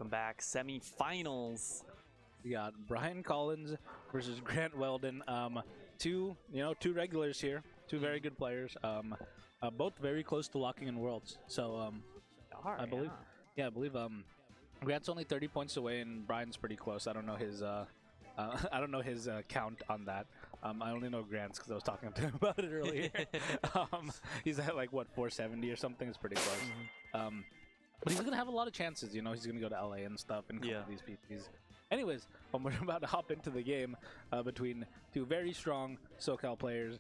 welcome back. Semi-finals. We got Brian Collins versus Grant Weldon. Two regulars here, two very good players. Both very close to locking in worlds. So I believe, I believe Grant's only 30 points away, and Brian's pretty close. I don't know his count on that. I only know Grant's because I was talking to him about it earlier. He's at like what 470 or something. It's pretty close. But he's gonna have a lot of chances. You know, he's gonna go to LA and stuff and come with these PTs. Anyways, we're about to hop into the game between two very strong SoCal players.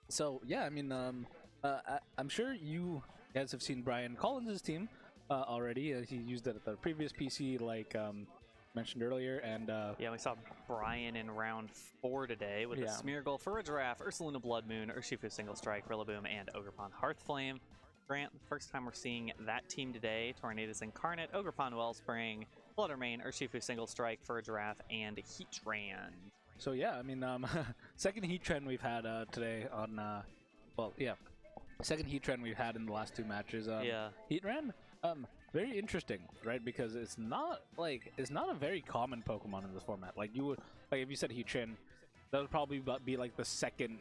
So yeah, I mean, I'm sure you guys have seen Brian Collins' team already. He used it at the previous PC, like mentioned earlier, and yeah, we saw Brian in round 4 today with the Smeargle, Furra Giraffe, Ursaluna Blood Moon, Urshifu Single Strike, Rillaboom, and Ogerpon Hearthflame. Grant, the first time we're seeing that team today: Tornadus Incarnate, Ogerpon Wellspring, Bloodermane, Urshifu Single Strike, Furra Giraffe, and Heatran. So yeah, I mean, second Heatran we've had today on, second Heatran we've had in the last 2 matches. Heatran, very interesting, right? Because it's not a very common Pokemon in this format. Like if you said Heatran, that would probably be like the second,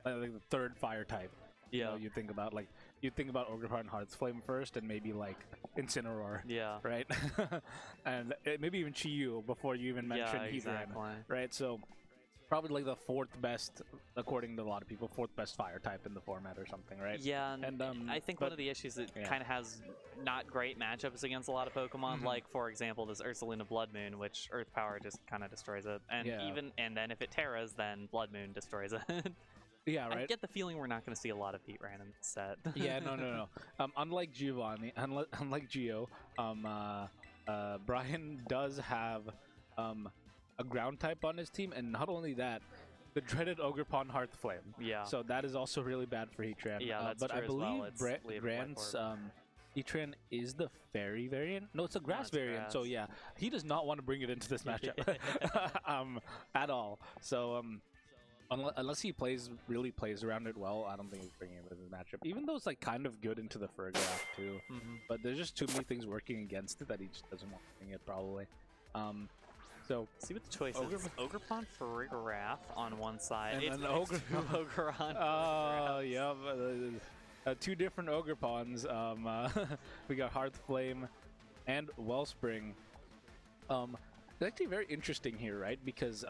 like the third fire type. You know, you think about Ogerpon Hearthflame first, and maybe like Incineroar. Yeah. Right. And maybe even Chi-Yu before you even mention Heatran. Right. So probably like the 4th best, according to a lot of people, 4th best fire type in the format or something, right? Yeah, and I think one of the issues that kind of has not great matchups against a lot of Pokemon, like for example this Ursaluna Blood Moon, which Earth Power just kind of destroys it, and then if it Terras, then Blood Moon destroys it. Yeah, right. I get the feeling we're not going to see a lot of Heatran in this set. Yeah, no. Unlike unlike Geo, Brian does have a ground type on his team, and not only that, the dreaded Ogerpon Hearthflame. Yeah. So that is also really bad for Heatran. Yeah, that's but true I believe Grant's Heatran is the fairy variant. No, it's a grass variant. Grass. So yeah, he does not want to bring it into this matchup at all. So unless he really plays around it well, I don't think he's bringing it into the matchup. Even though it's like kind of good into the Furra Giraffe too, but there's just too many things working against it that he just doesn't want to bring it probably. So see what the choice is. Ogerpon Furra Giraffe on one side, and then Ogerpon. Oh yeah, 2 different Ogerpons. We got Hearthflame and Wellspring. It's actually very interesting here, right? Because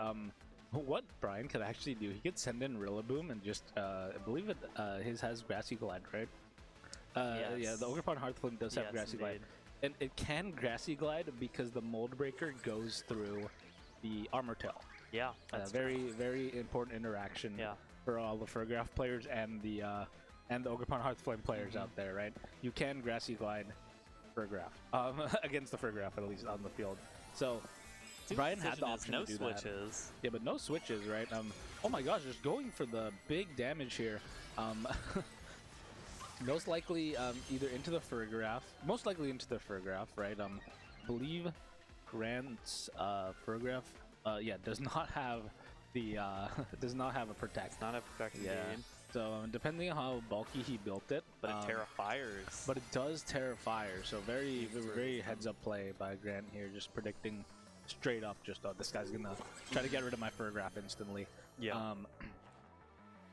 what Brian could actually do, he could send in Rillaboom and just, I believe his has Grassy Glide, right? Yes. Yeah, the Ogerpon Hearthflame does have Grassy Glide. And it can Grassy Glide because the Mold Breaker goes through the Armor Tail. Yeah, that's very, very important interaction for all the Furra Giraffe players and the Ogerpon Hearthflame players out there, right? You can Grassy Glide Furra Giraffe, against the Furra Giraffe, at least on the field. So Brian had the option to do switches. Yeah, but no switches, right? Oh my gosh, just going for the big damage here. Most likely either into the Furra Giraffe. Most likely into the Furra Giraffe, right? I believe Grant's Furra Giraffe, does not have the does not have a protect. It's not a protect. Yeah. So depending on how bulky he built it, but it Terra Fires. But it does Terra Fire, so very heads up play by Grant here, just predicting straight up, just this guy's gonna try to get rid of my Furra Giraffe instantly. Yeah.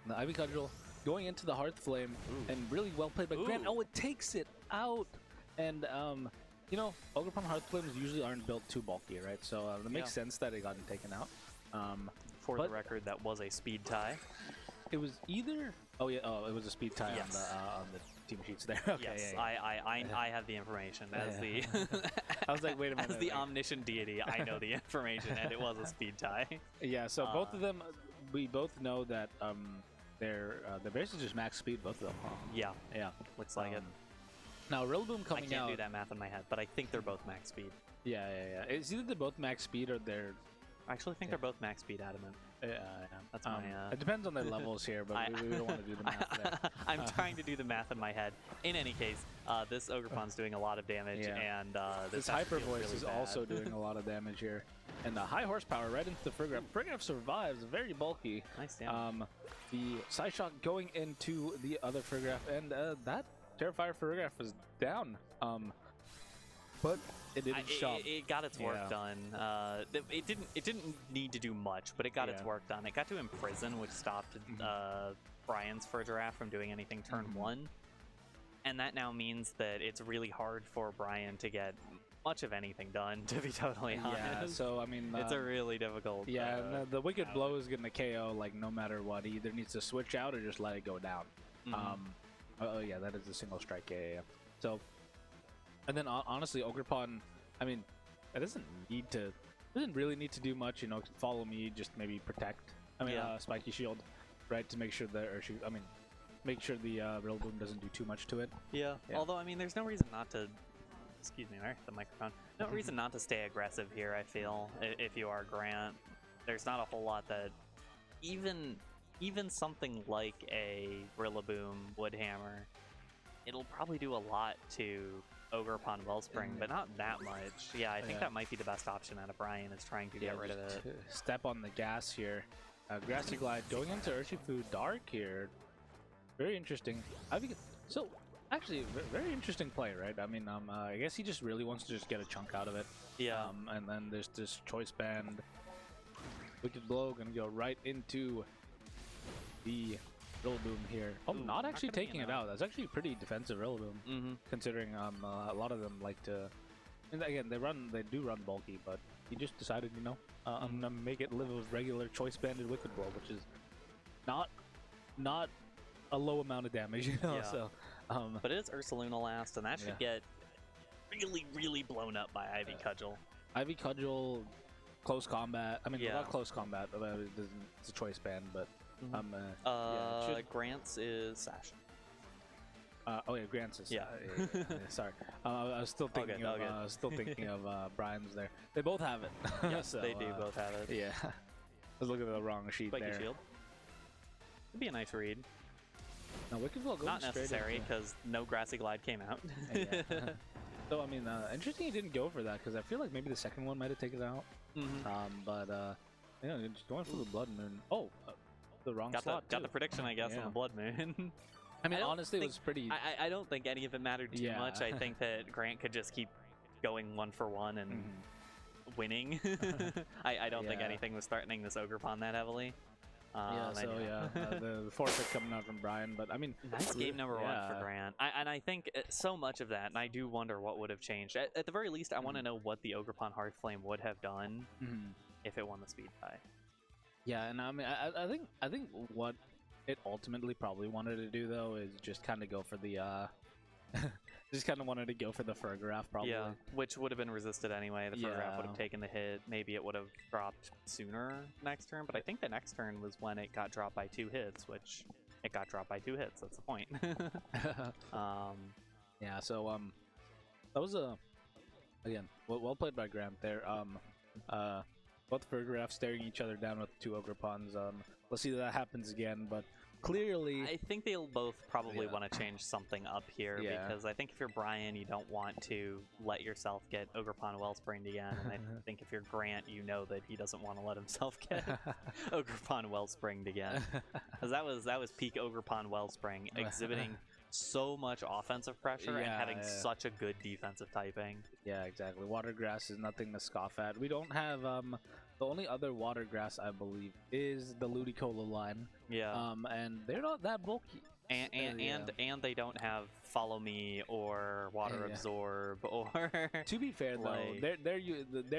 The Ivy Cudgel going into the Hearthflame, and really well played by Grant. Oh, it takes it out, and you know, Ogerpon Hearthflames usually aren't built too bulky, right? So it makes sense that it got taken out. For the record, that was a speed tie. It was either it was a speed tie on the team sheets there. Okay, yes, I have the information as the I was like, wait a minute. As the omniscient deity, I know the information, and it was a speed tie. Yeah, so both of them, we both know that they're basically just max speed, both of them. Yeah, looks like it. Now Rillaboom coming out. I can't do that math in my head, but I think they're both max speed. Yeah. It's either they're both max speed or they're. I actually think they're both max speed adamant. Yeah. That's my. It depends on their levels here, but we don't want to do the math there. I'm trying to do the math in my head. In any case, this Ogerpon's doing a lot of damage, and this Hyper Voice really is also doing a lot of damage here. And the high horsepower right into the Furra Giraffe. Furra Giraffe survives, very bulky. Nice damage. The Psyshock going into the other Furra Giraffe, and that Terrifier Ferrograph was down. But it didn't shove. It got its work done. It didn't need to do much, but it got its work done. It got to imprison, which stopped Brian's Fur Giraffe from doing anything turn 1. And that now means that it's really hard for Brian to get much of anything done, to be totally honest. Yeah, so I mean, it's a really difficult. Yeah, the Wicked Blow is gonna KO like no matter what. He either needs to switch out or just let it go down. Oh yeah, that is a single strike. Yeah. So, and then honestly, Ogerpon, I mean, it doesn't really need to do much. You know, follow me, just maybe protect. I mean, Spiky Shield, right, to make sure that, make sure the Rillaboom doesn't do too much to it. Yeah. Although I mean, there's no reason not to. Excuse me, there, the microphone. No reason not to stay aggressive here, I feel, if you are Grant. There's not a whole lot that... Even something like a Rillaboom Woodhammer, it'll probably do a lot to Ogerpon Wellspring, but not that much. Yeah, I think that might be the best option out of Brian, is trying to get rid of it. Step on the gas here. Grassy Glide going into Urshifu Dark here. Very interesting. So... Actually, very interesting play, right? I mean, I guess he just really wants to just get a chunk out of it. Yeah. And then there's this Choice Band. Wicked Blow gonna go right into the Rillaboom here. Oh, not actually taking it out. That's actually pretty defensive Rillaboom, considering a lot of them like to. And again, they do run bulky, but he just decided, you know, I'm gonna make it live with regular Choice Banded Wicked Blow, which is not a low amount of damage, you know. So. But it's Ursaluna last, and that should get really, really blown up by Ivy Cudgel. Ivy Cudgel, close combat. I mean, not close combat, but it's a choice band, but... Grant's is Sash. Grant's is... Sorry. I was still thinking of Brian's there. They both have it. Yes, so, they do both have it. Yeah. I was looking at the wrong sheet there. Shield. It'd be a nice read. No, Wicked Blow not necessary, because no Grassy Glide came out. So, I mean, interesting he didn't go for that, because I feel like maybe the second one might have taken it out. But, just going for the Blood Moon. Oh, the wrong slot, Got the prediction, I guess, on the Blood Moon. I mean, honestly, it was pretty... I don't think any of it mattered too much. I think that Grant could just keep going 1 for 1 and winning. I don't think anything was threatening this Ogerpon that heavily. The forfeit coming out from Brian, but I mean, nice game number 1 for Grant. I think so much of that, and I do wonder what would have changed. At the very least, I want to know what the Ogerpon Hearthflame would have done if it won the speed tie. Yeah, and I mean, I think what it ultimately probably wanted to do though is just kind of go for the just kind of wanted to go for the Ferrograph, probably. Yeah, which would have been resisted anyway. The Ferrograph would have taken the hit. Maybe it would have dropped sooner next turn, but I think the next turn was when it got dropped by 2 hits, which it got dropped by 2 hits. That's the point. Yeah, so that was again well played by Grant there. Both Ferrographs staring each other down with 2 Ogerpons. Let's see if that happens again, but clearly... I think they'll both probably want to change something up here, because I think if you're Brian, you don't want to let yourself get Ogerpon Wellspringed again, and I think if you're Grant, you know that he doesn't want to let himself get Ogerpon Wellspringed again. Because that was peak Ogerpon Wellspring, exhibiting so much offensive pressure and having such a good defensive typing. Yeah, exactly. Water Grass is nothing to scoff at. We don't have... the only other Water Grass, I believe, is the Ludicolo line. Yeah. And they're not that bulky. And they don't have Follow Me or Water Absorb or... To be fair, though, their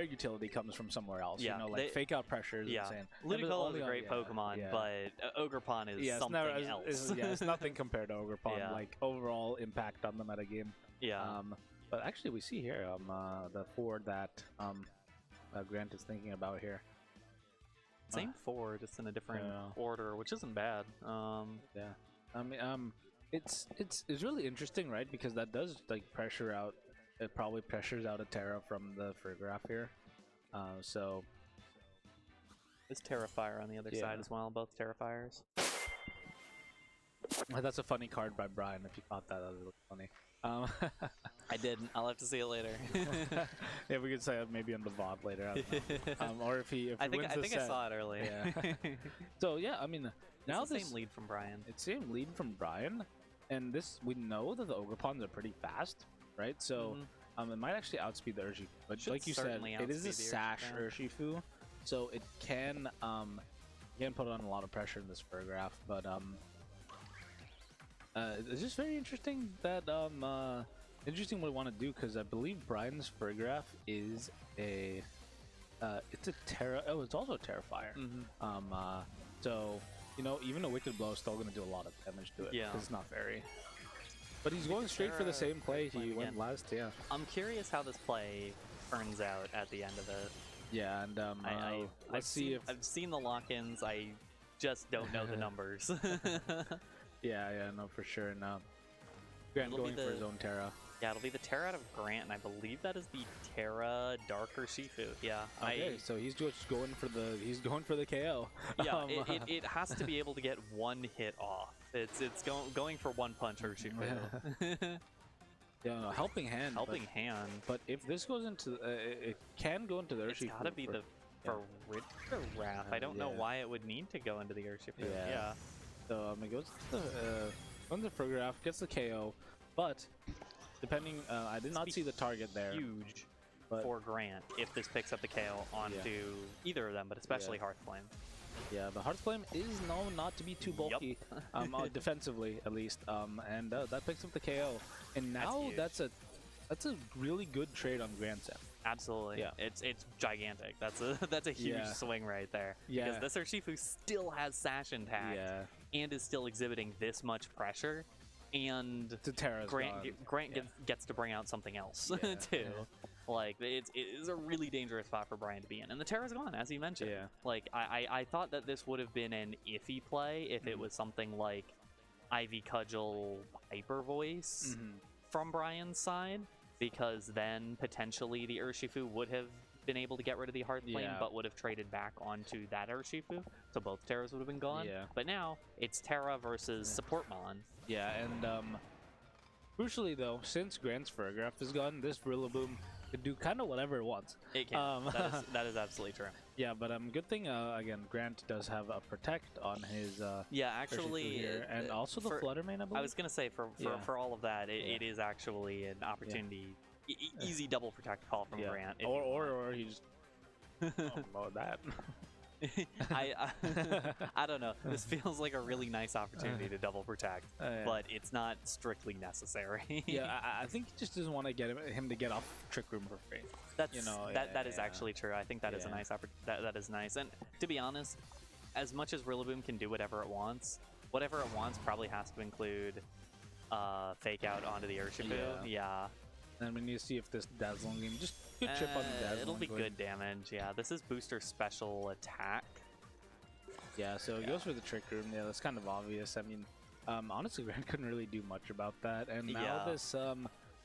utility comes from somewhere else. You know, like Fake Out Pressure is insane. Ludicolo is a great Pokemon, but Ogerpon is something else. It's nothing compared to Ogerpon, like overall impact on the metagame. Yeah. But actually, we see here the 4 that Grant is thinking about here. Same 4, just in a different order, which isn't bad. I mean, it's really interesting, right? Because that does like pressure out. It probably pressures out a Terra from the Ferrograph here. So there's Terrifier on the other side as well. Both Terrifiers. That's a funny card by Brian. If you caught that, that would look funny. I didn't. I'll have to see it later. Yeah, we could say it maybe on the VOD later. I don't know. Or if he I wins the think set. I saw it early. Yeah. So yeah, I mean, now it's the same lead from Brian. It's same lead from Brian, and this we know that the Ogerpons are pretty fast, right? So it might actually outspeed the Urshifu, but Should like you said, it is a outspeed the sash Urshifu. Urshifu, so it can put on a lot of pressure in this Furgraph, but it's just very interesting that interesting what I want to do, because I believe Brian's Furgraph is a it's a Terra. Oh, it's also a Terrafire. So you know, even a Wicked Blow is still going to do a lot of damage to it. Yeah, it's not very. But he's going straight for the same play he went last. Yeah. I'm curious how this play turns out at the end of it. Yeah, and I've seen the lock-ins. I just don't know the numbers. Yeah, no, for sure. And Grant going for his own Terra. Yeah, it'll be the Terra out of Grant, and I believe that is the Terra Darker Shifu. Yeah. Okay, so he's just going for the KO. Yeah, it has to be able to get one hit off. It's going for one punch or Shifu. Yeah, no, helping hand. Helping hand. But if this goes into, it can go into the Urshifu. It's gotta be the Furgraph. I don't know why it would need to go into the Urshifu. Yeah. So it goes to the Furgraph, gets the KO, but depending, I did not see the target there. Huge for Grant if this picks up the KO onto either of them, but especially Hearthflame. Yeah, the Hearthflame is known not to be too bulky, defensively at least, and that picks up the KO. And now that's a really good trade on Grant's end. Absolutely. Yeah. It's gigantic. That's a huge swing right there. Yeah. Because this Urshifu still has Sash intact and is still exhibiting this much pressure. And Grant gets to bring out something else too. Like it is a really dangerous spot for Brian to be in, and the Terra's gone, as you mentioned. Yeah. Like I thought that this would have been an iffy play if it was something like Ivy Cudgel Hyper Voice from Brian's side, because then potentially the Urshifu would have been able to get rid of the Hearthflame, but would have traded back onto that Urshifu, so both Terras would have been gone. Yeah. But now it's Terra versus Support Mon. Yeah, and crucially though, since Grant's Furgraph is gone, this Rillaboom can do kind of whatever it wants. It can. That is absolutely true. Yeah, but good thing again, Grant does have a Protect on his. Actually, here, and also the Fluttermane, I believe. I was gonna say for all of that, it is actually an opportunity. Easy double Protect call from Grant. Or he just that. I don't know. This feels like a really nice opportunity to double Protect, but it's not strictly necessary. I think he just doesn't want to get him to get off Trick Room for free. That is actually true. I think that is a nice that is nice. And to be honest, as much as Rillaboom can do whatever it wants probably has to include Fake Out onto the Urshifu. Yeah. And we need to see if this Dazzling Gleam, just good chip on the Dazzling. It'll be good damage. Yeah, this is booster special attack. Yeah, so it goes for the Trick Room. Yeah, that's kind of obvious. I mean, honestly, Grant couldn't really do much about that. And now this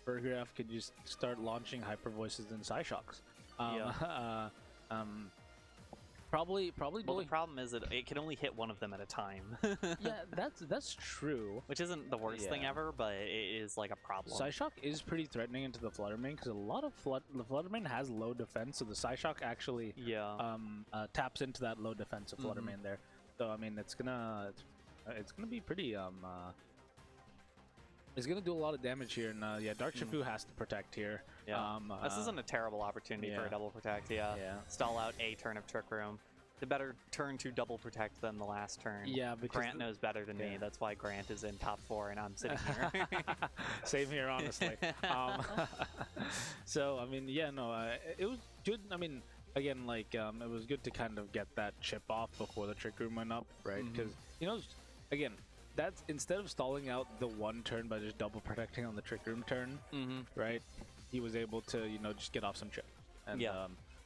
Furgraph could just start launching Hyper Voices and Psyshocks. Probably. Well, the problem is that it can only hit one of them at a time. Yeah, that's true. Which isn't the worst thing ever, but it is like a problem. Psyshock is pretty threatening into the Fluttermane, because a lot of the Fluttermane has low defense, so the Psyshock actually taps into that low defense of Fluttermane there. So I mean, it's gonna be pretty it's gonna do a lot of damage here, and Dark Shifu has to Protect here. Yeah, this isn't a terrible opportunity for a double Protect. Stall out a turn of Trick Room. The better turn to double Protect than the last turn. Yeah, because Grant knows better than me. That's why Grant is in top 4 and I'm sitting here. Same here, honestly. So I mean, it was good. I mean, again, like it was good to kind of get that chip off before the Trick Room went up, right? Because again. That's instead of stalling out the one turn by just double Protecting on the Trick Room turn, right? He was able to, just get off some chip, and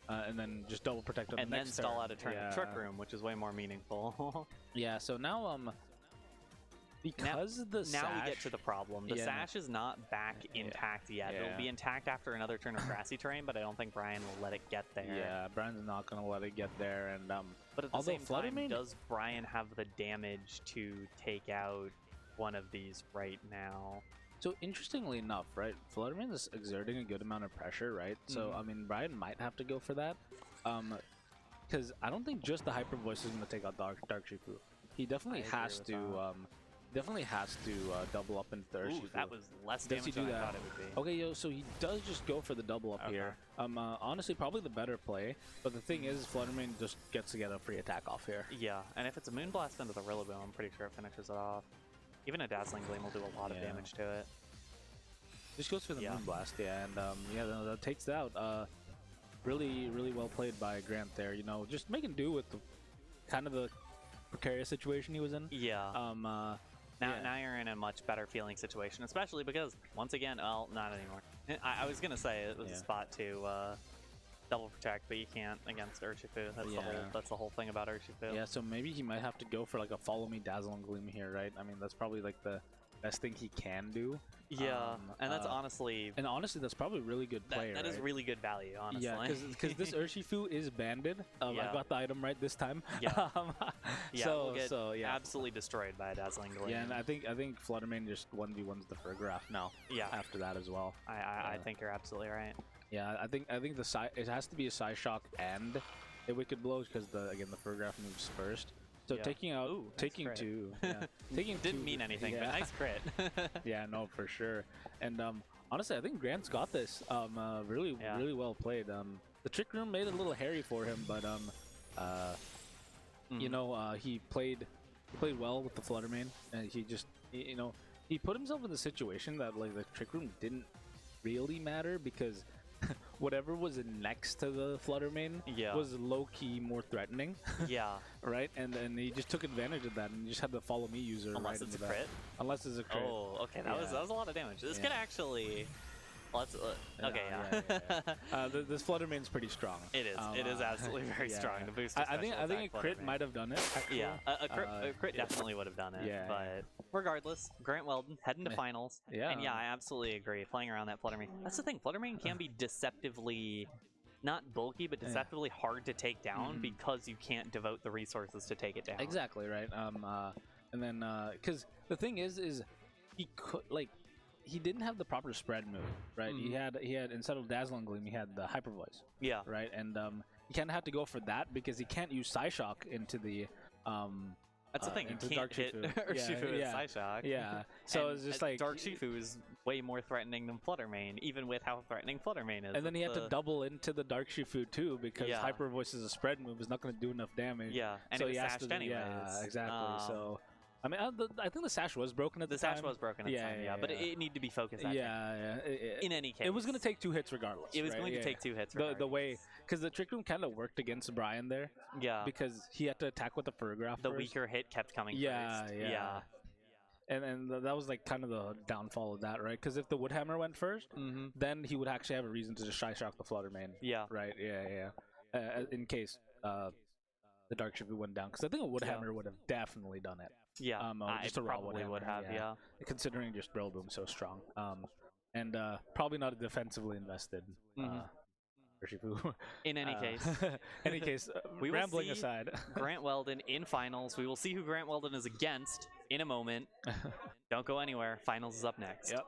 and then just double Protect on the next turn. And then stall out a turn of Trick Room, which is way more meaningful. Yeah. So now, because now we get to the problem. The Sash is not back intact yet. It'll be intact after another turn of Grassy Terrain, but I don't think Brian will let it get there. Yeah, Brian's not gonna let it get there, and but at the same time, does Brian have the damage to take out one of these right now? So interestingly enough, right, Fluttermane is exerting a good amount of pressure, right? So I mean, Brian might have to go for that, because I don't think just the Hyper Voice is going to take out Dark Shifu. He definitely has to Definitely has to double up in third. Ooh, that was less Does he damage do than I that? thought it would be. Okay, yo, so he does just go for the double up here. Honestly, probably the better play. But the thing is, Fluttermane just gets to get a free attack off here. Yeah, and if it's a Moonblast into the Rillaboom, I'm pretty sure it finishes it off. Even a Dazzling Gleam will do a lot of damage to it. Just goes for the Moonblast, yeah, and yeah, that takes it out. Really, really well played by Grant there. You know, just making do with the kind of the precarious situation he was in. Yeah. Now you're in a much better feeling situation, especially because, once again, well, not anymore. I was going to say it was a spot to double protect, but you can't against Urshifu. That's the whole thing about Urshifu. Yeah, so maybe he might have to go for like a Follow Me Dazzling Gleam here, right? I mean, that's probably like the best thing he can do. Yeah, and that's honestly... And honestly, that's probably really good play, That is really good value, honestly. Yeah, because this Urshifu is banded. I got the item right this time. Yeah. So yeah. Absolutely destroyed by a Dazzling Gleam. Yeah, and I think Fluttermane just 1v1s the Fergraph now. Yeah. After that as well. I think you're absolutely right. Yeah, I think it has to be a Psyshock and a Wicked Blow because the Fergraph moves first. So taking out, taking two, taking didn't mean anything, but nice crit. Yeah, no, for sure. And honestly, I think Grant's got this. Really well played. The Trick Room made it a little hairy for him, but you know, he played well with the Fluttermane, and he just, you know, he put himself in the situation that like the Trick Room didn't really matter because whatever was next to the Fluttermane was low-key more threatening. Yeah. Right? And he just took advantage of that and just had the Follow Me user. Unless it's a crit? Unless it's a crit. Oh, okay. That was a lot of damage. This could actually... Let's, okay, this Fluttermane's pretty strong. It is. It is absolutely very strong. The boost. I think a crit might have done it. Actually. Yeah, a crit definitely would have done it. Yeah. But regardless, Grant Weldon heading to finals. Yeah. And yeah, I absolutely agree. Playing around that Fluttermane. That's the thing. Fluttermane can be deceptively, not bulky, but deceptively hard to take down because you can't devote the resources to take it down. Exactly right. And then because the thing is he could he didn't have the proper spread move, right? He had instead of Dazzling Gleam, he had the Hyper Voice. Yeah. Right, and he kind of had to go for that because he can't use Psyshock into the That's the thing. You can't hit Urshifu with Psyshock. Yeah. So it's just like Dark Shifu is way more threatening than Fluttermane, even with how threatening Fluttermane is. And then he had to double into the Dark Shifu too because Hyper Voice is a spread move, is not going to do enough damage. Yeah, and so it was sashed anyways. Yeah, exactly. So. I mean, I think the sash was broken at the time. The sash was broken at the time, but it needed to be focused. In any case, it was going to take 2 hits regardless. It was going to take 2 hits. Regardless. The way, because the Trick Room kind of worked against Brian there. Yeah. Because he had to attack with the Fergraph. The weaker hit kept coming first. Yeah. And that was like kind of the downfall of that, right? Because if the Woodhammer went first, then he would actually have a reason to just Psyshock the Fluttermane. Yeah. Right. Yeah. In case the Dark Shifu went down, because I think a Woodhammer would have definitely done it. Yeah, just a raw probably would have. Yeah, considering just Rillaboom's so strong. And probably not defensively invested. Urshifu. In any case, we rambling aside, Grant Weldon in finals. We will see who Grant Weldon is against in a moment. Don't go anywhere. Finals is up next. Yep.